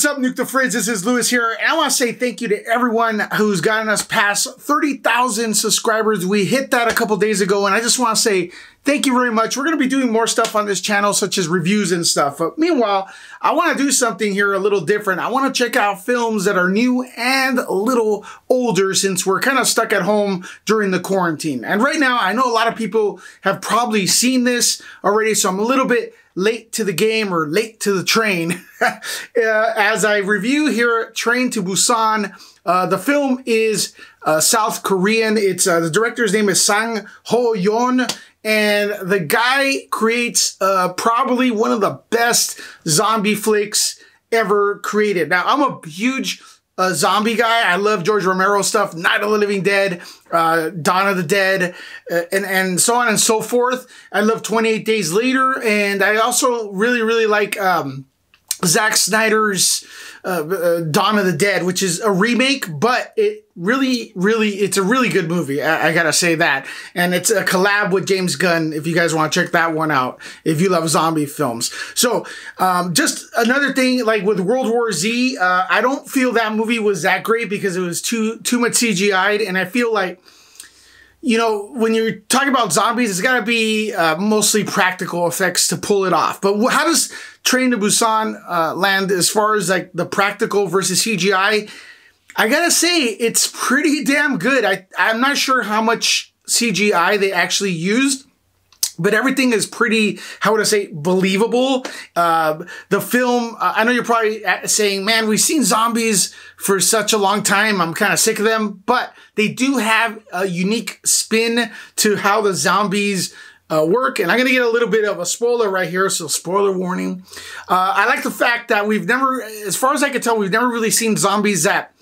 what's up, Nuke the Fridge? This is Lewis here, and I want to say thank you to everyone who's gotten us past 30,000 subscribers. We hit that a couple days ago, and I just want to say thank you very much. We're going to be doing more stuff on this channel, such as reviews and stuff. But meanwhile, I want to do something here a little different. I want to check out films that are new and a little older, since we're kind of stuck at home during the quarantine. And right now, I know a lot of people have probably seen this already, so I'm a little bit late to the game, or late to the train, as I review here Train to Busan. The film is South Korean. It's the director's name is Sang Ho-yeon, and the guy creates probably one of the best zombie flicks ever created. Now, I'm a huge zombie guy. I love George Romero stuff, Night of the Living Dead, Dawn of the Dead, and so on and so forth. I love 28 Days Later, and I also really like Zack Snyder's Dawn of the Dead, which is a remake, but it it's a really good movie. I gotta say that. And it's a collab with James Gunn, if you guys want to check that one out, if you love zombie films. So, just another thing, like with World War Z, I don't feel that movie was that great because it was too much CGI'd, and I feel like, you know, when you're talking about zombies, it's got to be mostly practical effects to pull it off. But how does Train to Busan land as far as like the practical versus CGI? I gotta say, it's pretty damn good. I'm not sure how much CGI they actually used, but everything is pretty, how would I say, believable. The film, I know you're probably saying, man, we've seen zombies for such a long time, I'm kind of sick of them, but they do have a unique spin to how the zombies work. And I'm going to get a little bit of a spoiler right here, so spoiler warning. I like the fact that we've never, as far as I can tell, we've never really seen zombies that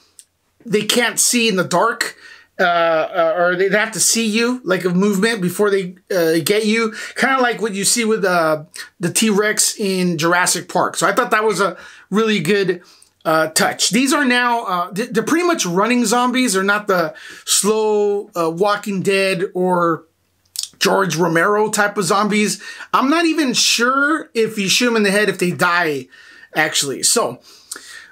they can't see in the dark. Or they'd have to see you, like a movement, before they get you. Kind of like what you see with the T-Rex in Jurassic Park. So I thought that was a really good touch. These are now, they're pretty much running zombies. They're not the slow Walking Dead or George Romero type of zombies. I'm not even sure if you shoot them in the head if they die, actually. So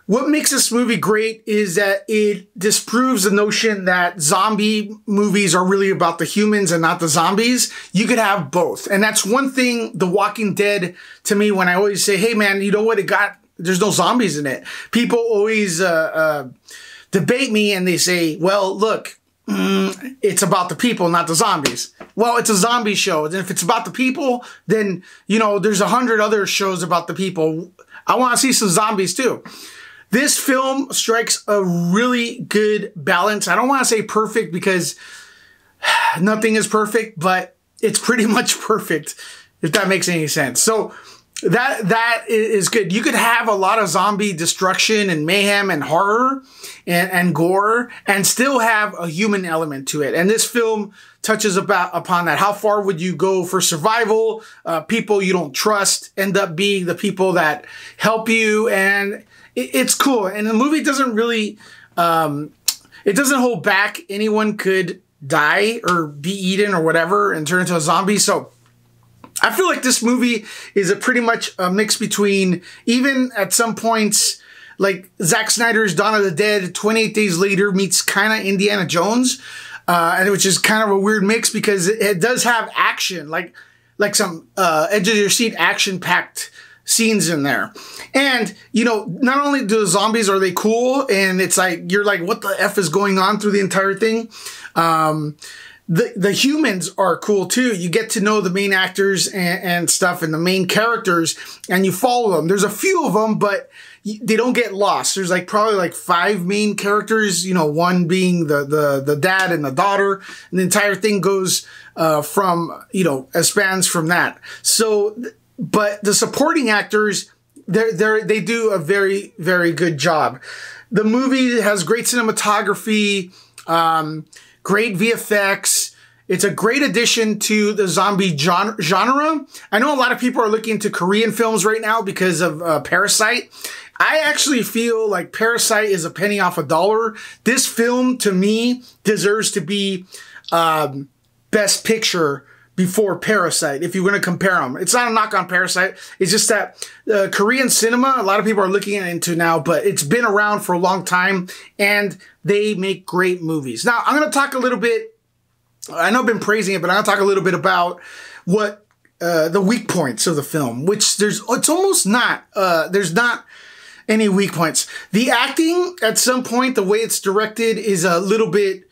what makes this movie great is that it disproves the notion that zombie movies are really about the humans and not the zombies. You could have both. And that's one thing, The Walking Dead, to me, when I always say, hey man, you know what, there's no zombies in it. People always debate me and they say, well, look, it's about the people, not the zombies. Well, it's a zombie show. And if it's about the people, then, you know, there's 100 other shows about the people. I want to see some zombies too. This film strikes a really good balance. I don't want to say perfect because nothing is perfect, but it's pretty much perfect, if that makes any sense. So that is good. You could have a lot of zombie destruction and mayhem and horror and gore and still have a human element to it. And this film touches upon that. How far would you go for survival? People you don't trust end up being the people that help you, and it's cool. And the movie doesn't really, it doesn't hold back. Anyone could die or be eaten or whatever and turn into a zombie. So I feel like this movie is pretty much a mix between, even at some points, like Zack Snyder's Dawn of the Dead, 28 Days Later meets kind of Indiana Jones, and which is kind of a weird mix because it does have action, like some edge of your seat action-packed scenes in there. And, you know, not only do the zombies, are they cool, and it's like, you're like, what the F is going on through the entire thing? The humans are cool too. You get to know the main actors and stuff, and the main characters, and you follow them. There's a few of them, but they don't get lost. There's like probably like 5 main characters, you know, one being the dad and the daughter, and the entire thing goes from, you know, spans from that. So, but the supporting actors, they do a very, very good job. The movie has great cinematography, great VFX. It's a great addition to the zombie genre. I know a lot of people are looking into Korean films right now because of Parasite. I actually feel like Parasite is a penny off a dollar. This film, to me, deserves to be Best Picture before Parasite, if you're going to compare them. It's not a knock on Parasite. It's just that Korean cinema, a lot of people are looking into now, but it's been around for a long time, and they make great movies. Now, I'm going to talk a little bit, I know I've been praising it, but I'm going to talk a little bit about what the weak points of the film, which it's almost not, there's not any weak points. The acting, at some point, the way it's directed is a little bit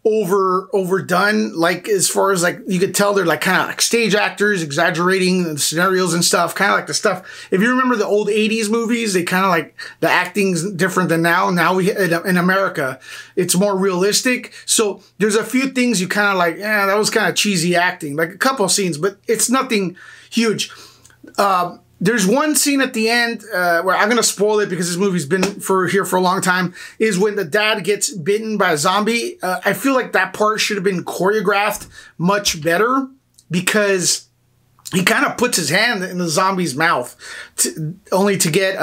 overdone, like as far as like you could tell they're like kind of like stage actors exaggerating the scenarios and stuff, kind of like the stuff if you remember the old 80s movies, they kind of like the acting's different than now we in America it's more realistic, so there's a few things you kind of like, yeah, that was kind of cheesy acting, like a couple of scenes, but it's nothing huge. There's one scene at the end where I'm going to spoil it because this movie's been here for a long time, is when the dad gets bitten by a zombie. I feel like that part should have been choreographed much better because he kind of puts his hand in the zombie's mouth only to get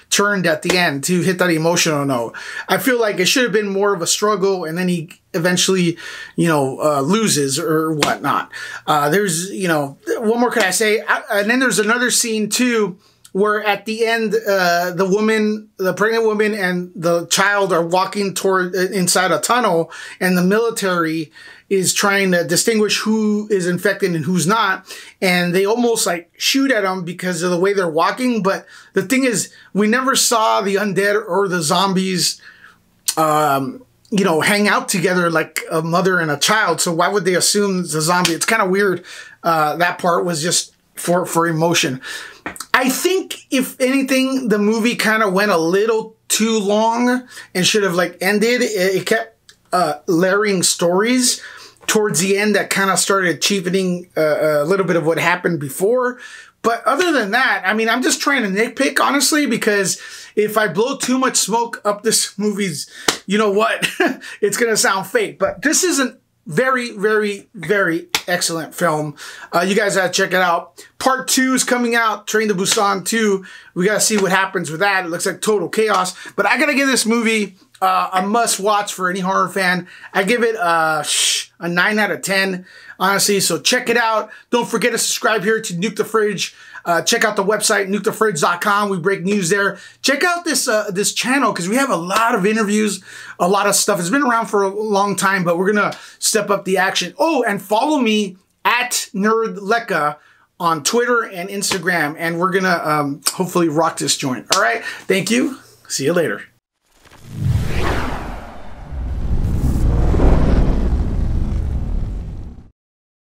turned at the end to hit that emotional note. I feel like it should have been more of a struggle, and then he eventually, loses or whatnot. There's, what more could I say? And then there's another scene too, where at the end, the pregnant woman and the child are walking toward inside a tunnel, and the military is trying to distinguish who is infected and who's not. And they almost like shoot at them because of the way they're walking. But the thing is, we never saw the undead or the zombies, hang out together like a mother and a child. So why would they assume it's a zombie? It's kind of weird. That part was just for emotion. I think if anything, the movie kind of went a little too long and should have like ended. It kept layering stories towards the end that kind of started cheapening a little bit of what happened before. But other than that, I mean, I'm just trying to nitpick, honestly, because if I blow too much smoke up this movie's, you know what, it's going to sound fake. But this is a very, very, very excellent film. You guys got to check it out. Part 2 is coming out, Train to Busan 2. We got to see what happens with that. It looks like total chaos. But I got to give this movie a must watch for any horror fan. I give it a 9 out of 10, honestly. So check it out. Don't forget to subscribe here to Nuke the Fridge. Check out the website, nukethefridge.com. We break news there. Check out this channel because we have a lot of interviews, a lot of stuff. It's been around for a long time, but we're going to step up the action. Oh, and follow me at Lecca on Twitter and Instagram, and we're going to hopefully rock this joint. All right. Thank you. See you later.